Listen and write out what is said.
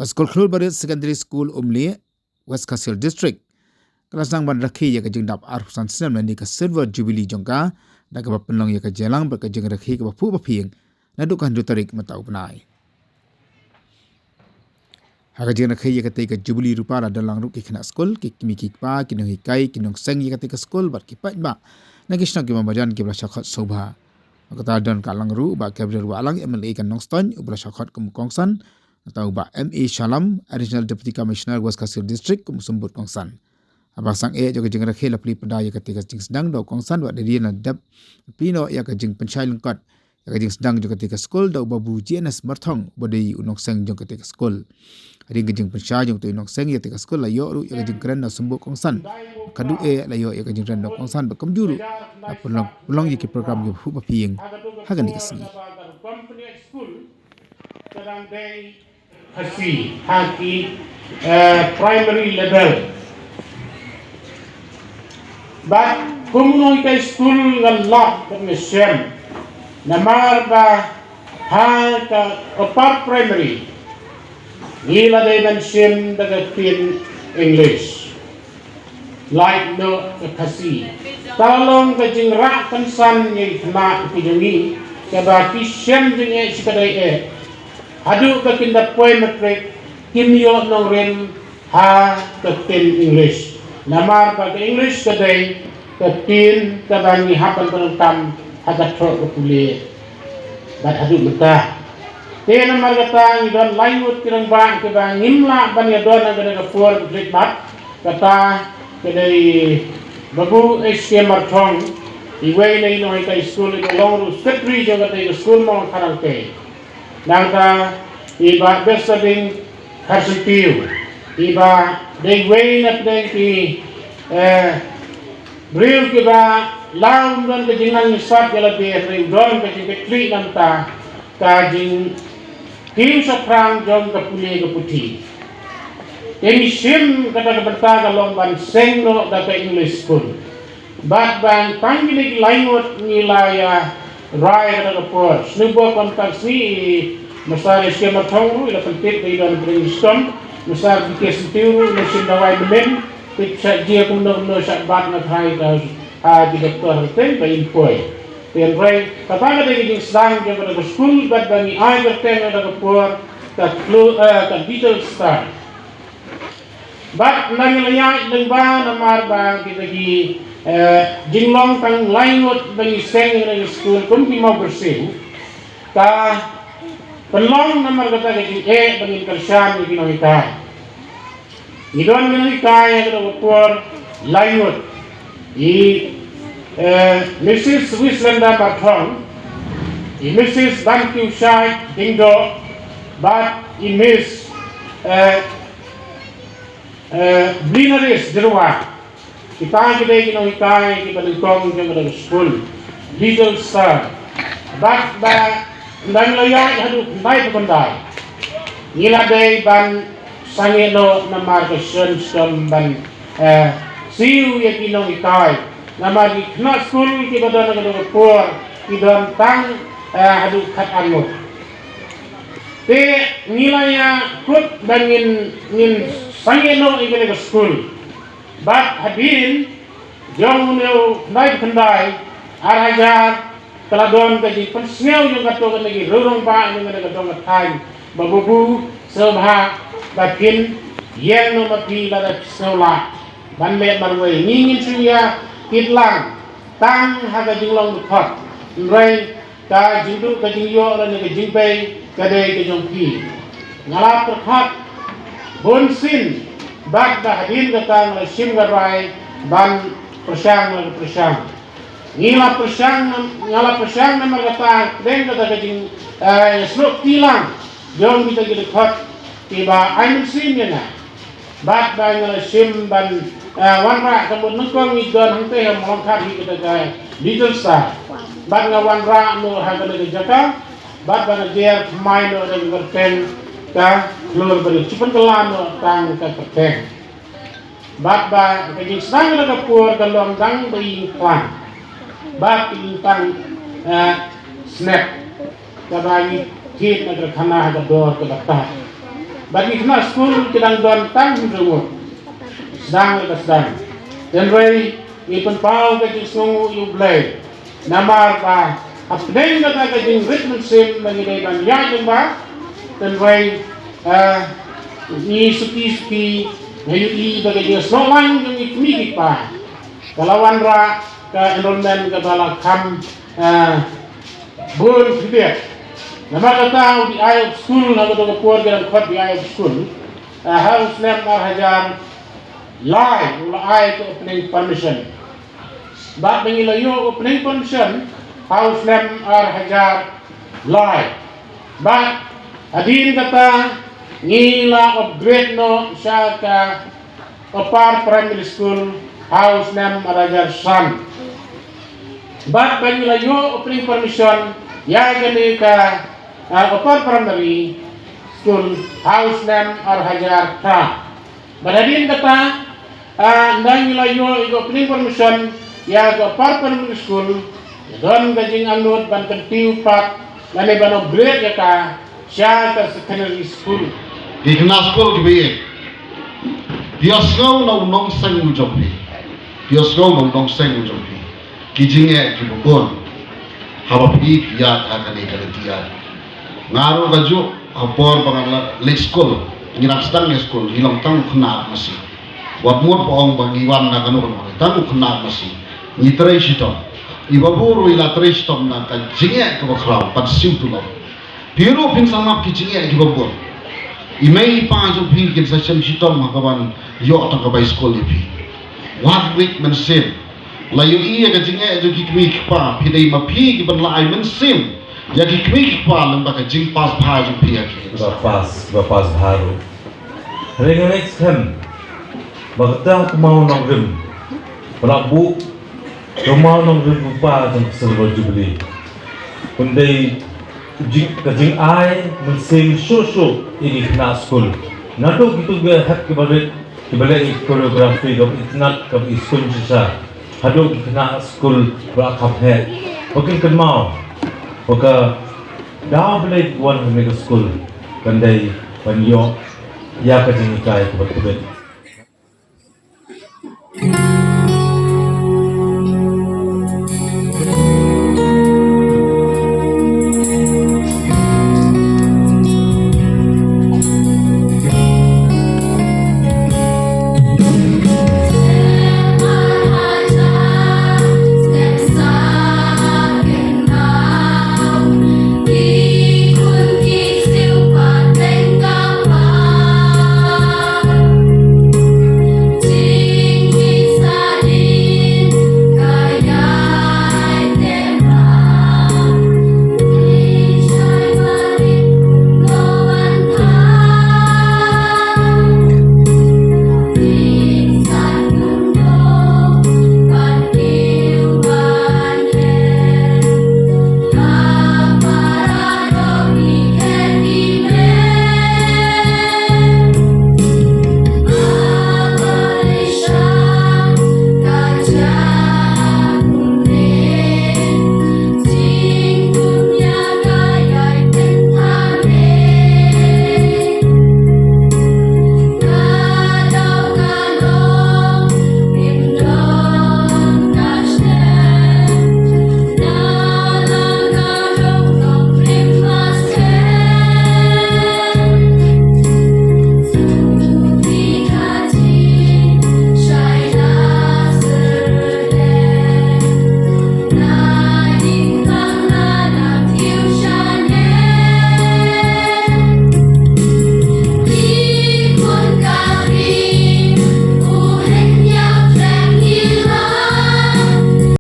Skul Khlur Barit Secondary School Umlieh, West Kashmir District. Kelas nang ban rakhi ya kajing dap arhusan sinam nani ka silver jubilee jongka da ka penlong ya ka jelang ba kajing rakhi ka pu baphing na du kan du tarik matau penai. Ha kajing rakhi ya ka jubilee rupa la dalang ru ki khna skul ki kimi ki pa ki no hikai ki no seng ya ka skul bat ki pa ba na kisna ki mabajan ki bla shakhat sobha kata don kalang ru ba kabir wa alang MLA kan nongston ubla shakhat kum kongsan atau ba MA Shalam Additional Deputy Commissioner West Kashmir District kum sumbut kongsan abang sang jo kajing rakhi la pli pada ya ketika jing sedang do kongsan wa dari na dap pino ya kajing penchai lengkat ya kajing sedang jo ketika skul do babu GNS marthong bodai unok seng jo ketika skul ring kajing penchai jo tu unok seng ya ketika skul la yo ru ya kajing keren na sumbut kongsan kadu la yo ya kajing keren do kongsan ba kamjuru pelong ya ki program yo hu ba pieng hagan dikasni kadang day haki primary level. But komunoi school ngalak permission namar ba ha ka upper primary nila day mention daga tin English like no kasi talong ka jingra kansan ni khna kijungi kaba kisem jinge sikadai hadu ka kinda poemetrik kimyo nong ren ha ka tin English namar pa English kadai katin kabangi hapan penontam hagat tro puli bat hadu mata te namar kata idon lainut kirang bang ke bang nimla ban ya don aga ga for bat kata kadai babu HK marthong iway nei noi ka school ko long secretary jo kata school mo kharang te nangka iba besabing harsitiu iba they way na ki bril ki ba laum don ke jingan nisab gala be re don ke ke tri nanta ka jing kim sa prang jom ka puli ka puti emi sim kata berta ka long ban sengno da ka English school bat ban pangili lainot nilaya rai ka por snubo kontak si masare skema thongru ila pentit dai don brainstorm masar dikesitiu na sindawai bemen pitsa dia kumno sa bat na thai ka di doktor ten ba impoi ten rai katanga de ging sang je pada school bat bani ai berten na ka por ka Khlur ka digital star bat nang laya lengba na mar ba kita gi jinglong tang lainut bani seng na school kum ki mau bersih ka penlong nomor kata ke bagi kerjaan di kita. Idon ini kaya kita buat lainut. Mrs. Wislanda Bathong, Mrs. Bantu Shai Indo, but Miss Blinaris Jerwa. Kita kita kaya kita lingkong kita school, legal star, but dan loyang hadu mai pekondai ila dei ban sangelo namar ke sun ban siu ye kinong ikai namar di kna school ki badana ke por ki don tang hadu khat anu te nilaya kut bangin nin sangelo igele ke school bat hadin jong neu nai khandai arajar Teladon kaji pensel yung kato kan lagi rurung pa yung mga katong atay babubu sebha bakin yen no mapila da sola banle marway ngingin suya kitlang tang haga jinglong thot rai ka jindu ka jingyo la ni jingpei ka de ke jongki ngala thot bonsin bak da hadin ka tang la sim garai ban persang la persang ngala persang na magata den kata kajing slok tilang jom kita kita khot tiba ain sim na bat ba ngala sim ban wanra kamut nungkong idon hangte ham mongkhat hi kita ga digital star bat nga wanra no hagala ga jaka bat ba jer mai no da berten ka Khlur bari cipan kelam no tang ka perten bat ba kajing sang na ka pur ka long dang bai kwan bat intang snap kabagi kit na khana ha dor ka bata bagi kena skul kita don tang semua sedang lepas sedang dan way ipun pau ke jisngu Umlieh namar pa apneng kata ke jing ritmen sim bagi dai ban ya jumba dan way ni suki ngayu i bagi dia slowan yung ikmigit pa kalawan ra ka enrollment ka bala kam bun kibet nama kata di ayat skul na kata kuar dengan kuat di ayat skul harus nem hajar lai ula ayat opening permission bak mengilayo opening permission harus nem hajar lai bak adin kata ngila upgrade no siya ka upar primary school harus nem hajar san bak mengilayo opening permission ya gani ka upper primary school house name hajar ta badadin kata nang ilayo igo opening permission ya upper primary school don gajing anut ban kentiu pat lane ban upgrade ya ka siya ka secondary school di kena school gibe dia snow no nong sang ujopi dia snow no nong sang ujopi kijinge kibon hawapi ya akan ikan ngaruh kaju apor pangalan late school ngirak sedang school hilang tang kena masih buat mur poong bangiwan na kanu tang kena masih ngitrai sitom ibaburu ila trai sitom na ka jinge ke bakrau pat siu tu lo biru pin sama ki jinge ki babur imei pa jo pin kin sa sem sitom makawan yo tang ka bai school ipi what week men sim layu iya ka jinge jo ki kmi pa pidai ma pi ki ban lai men sim jadi kami kepala lembaga jing pas bahaju pihak bapas baru. Hari next time, bagta kumau nong rim, pelabu kumau nong rim lupa jang silver jubilee. Kundai jing ai mensing show ini kena school. Nato gitu gak hak kibalik koreografi gak itnat gak school sisa. Hado kena school berakap head. Mungkin kenal. Maka dah boleh buat mereka school pandai panyo ya kerja nikai kebetulan. Now